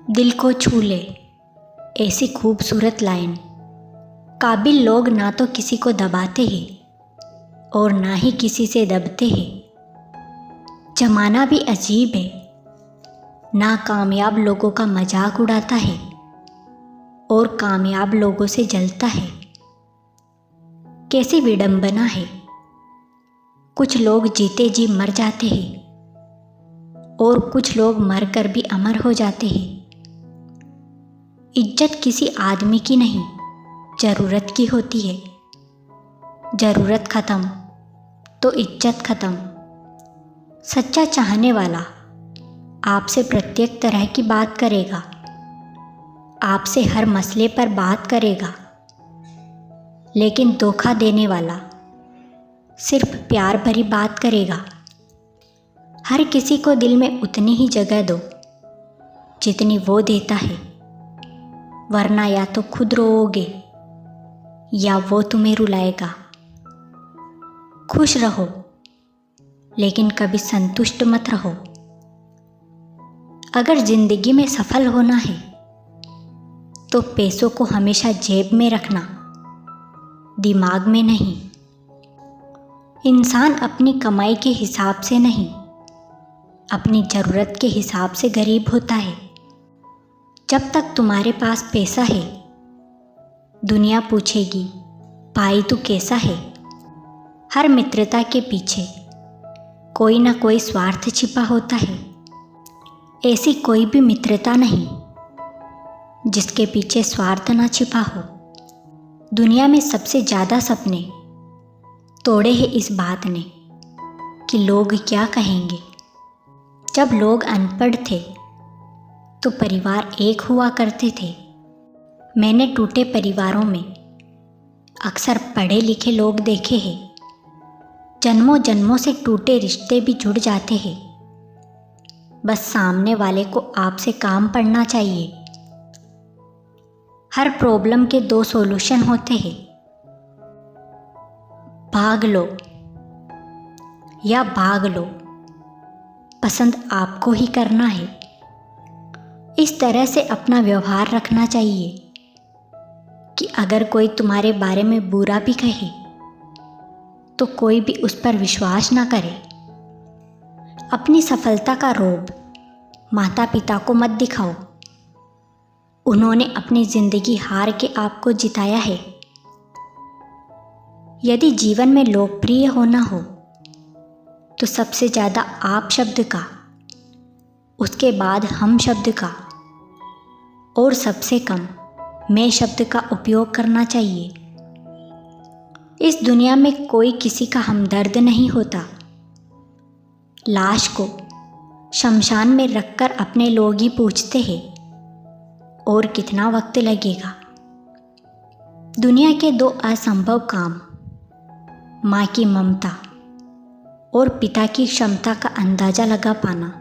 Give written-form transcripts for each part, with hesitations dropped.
दिल को छू ले ऐसी खूबसूरत लाइन। काबिल लोग ना तो किसी को दबाते हैं और ना ही किसी से दबते हैं। जमाना भी अजीब है, ना कामयाब लोगों का मजाक उड़ाता है और कामयाब लोगों से जलता है। कैसी विडंबना है, कुछ लोग जीते जी मर जाते हैं और कुछ लोग मरकर भी अमर हो जाते हैं। इज्जत किसी आदमी की नहीं, ज़रूरत की होती है। ज़रूरत ख़त्म तो इज्जत ख़त्म। सच्चा चाहने वाला आपसे प्रत्येक तरह की बात करेगा, आपसे हर मसले पर बात करेगा। लेकिन धोखा देने वाला सिर्फ प्यार भरी बात करेगा। हर किसी को दिल में उतनी ही जगह दो जितनी वो देता है, वरना या तो खुद रोओगे या वो तुम्हें रुलाएगा। खुश रहो लेकिन कभी संतुष्ट मत रहो। अगर जिंदगी में सफल होना है तो पैसों को हमेशा जेब में रखना, दिमाग में नहीं। इंसान अपनी कमाई के हिसाब से नहीं, अपनी ज़रूरत के हिसाब से गरीब होता है। जब तक तुम्हारे पास पैसा है, दुनिया पूछेगी भाई तू कैसा है। हर मित्रता के पीछे कोई ना कोई स्वार्थ छिपा होता है। ऐसी कोई भी मित्रता नहीं जिसके पीछे स्वार्थ ना छिपा हो। दुनिया में सबसे ज़्यादा सपने तोड़े हैं इस बात ने कि लोग क्या कहेंगे। जब लोग अनपढ़ थे तो परिवार एक हुआ करते थे। मैंने टूटे परिवारों में अक्सर पढ़े लिखे लोग देखे हैं। जन्मों जन्मों से टूटे रिश्ते भी जुड़ जाते हैं। बस सामने वाले को आपसे काम पड़ना चाहिए। हर प्रॉब्लम के दो सॉल्यूशन होते हैं, भाग लो या भाग लो, पसंद आपको ही करना है। इस तरह से अपना व्यवहार रखना चाहिए कि अगर कोई तुम्हारे बारे में बुरा भी कहे तो कोई भी उस पर विश्वास ना करे। अपनी सफलता का रोब माता पिता को मत दिखाओ। उन्होंने अपनी ज़िंदगी हार के आपको जिताया है। यदि जीवन में लोकप्रिय होना हो तो सबसे ज़्यादा आप शब्द का, उसके बाद हम शब्द का और सबसे कम मैं शब्द का उपयोग करना चाहिए। इस दुनिया में कोई किसी का हमदर्द नहीं होता। लाश को शमशान में रखकर अपने लोग ही पूछते हैं और कितना वक्त लगेगा। दुनिया के दो असंभव काम, माँ की ममता और पिता की क्षमता का अंदाज़ा लगा पाना।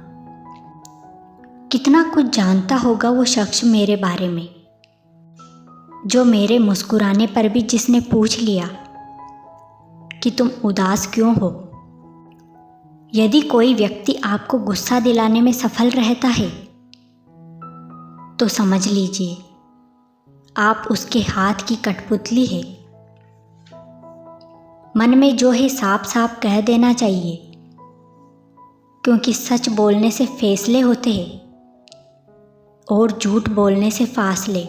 कितना कुछ जानता होगा वो शख्स मेरे बारे में, जो मेरे मुस्कुराने पर भी जिसने पूछ लिया कि तुम उदास क्यों हो। यदि कोई व्यक्ति आपको गुस्सा दिलाने में सफल रहता है तो समझ लीजिए आप उसके हाथ की कठपुतली है। मन में जो है साफ साफ कह देना चाहिए, क्योंकि सच बोलने से फैसले होते हैं और झूठ बोलने से फासले।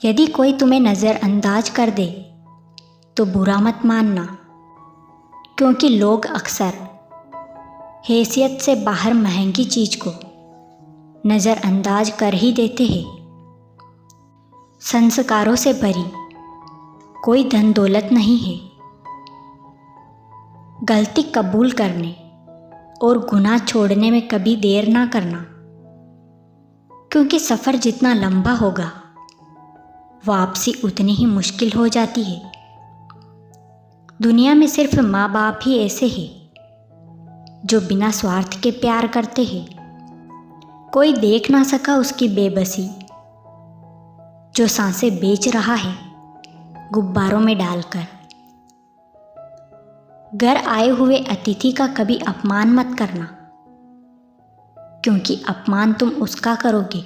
यदि कोई तुम्हें नज़रअंदाज कर दे तो बुरा मत मानना, क्योंकि लोग अक्सर हैसियत से बाहर महंगी चीज़ को नज़रअंदाज कर ही देते हैं। संस्कारों से भरी कोई धन दौलत नहीं है। गलती कबूल करने और गुनाह छोड़ने में कभी देर ना करना, क्योंकि सफ़र जितना लंबा होगा वापसी उतनी ही मुश्किल हो जाती है। दुनिया में सिर्फ माँ बाप ही ऐसे हैं जो बिना स्वार्थ के प्यार करते हैं। कोई देख ना सका उसकी बेबसी, जो सांसें बेच रहा है गुब्बारों में डालकर। घर आए हुए अतिथि का कभी अपमान मत करना, क्योंकि अपमान तुम उसका करोगे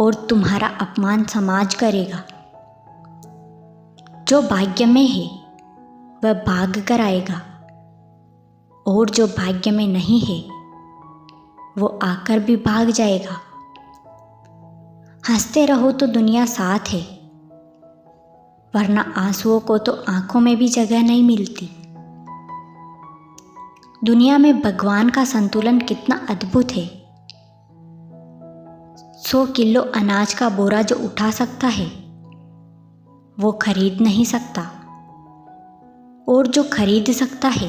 और तुम्हारा अपमान समाज करेगा। जो भाग्य में है वह भाग कर आएगा और जो भाग्य में नहीं है वो आकर भी भाग जाएगा। हंसते रहो तो दुनिया साथ है, वरना आंसुओं को तो आंखों में भी जगह नहीं मिलती। दुनिया में भगवान का संतुलन कितना अद्भुत है। 100 किलो अनाज का बोरा जो उठा सकता है वो खरीद नहीं सकता, और जो खरीद सकता है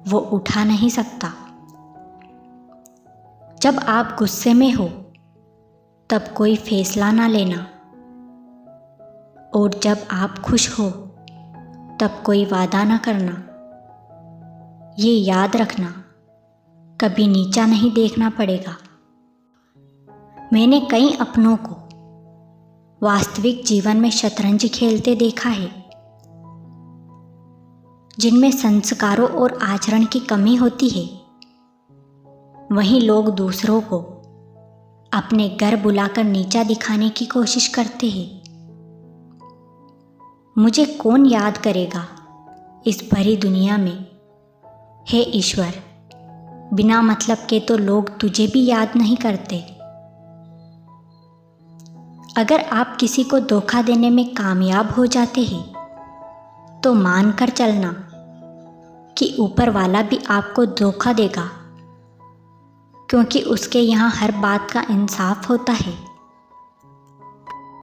वो उठा नहीं सकता। जब आप गुस्से में हो तब कोई फैसला ना लेना, और जब आप खुश हो तब कोई वादा ना करना। ये याद रखना, कभी नीचा नहीं देखना पड़ेगा। मैंने कई अपनों को वास्तविक जीवन में शतरंज खेलते देखा है, जिनमें संस्कारों और आचरण की कमी होती है। वहीं लोग दूसरों को अपने घर बुलाकर नीचा दिखाने की कोशिश करते हैं। मुझे कौन याद करेगा इस भरी दुनिया में। हे ईश्वर, बिना मतलब के तो लोग तुझे भी याद नहीं करते। अगर आप किसी को धोखा देने में कामयाब हो जाते हैं तो मान कर चलना कि ऊपर वाला भी आपको धोखा देगा, क्योंकि उसके यहाँ हर बात का इंसाफ होता है।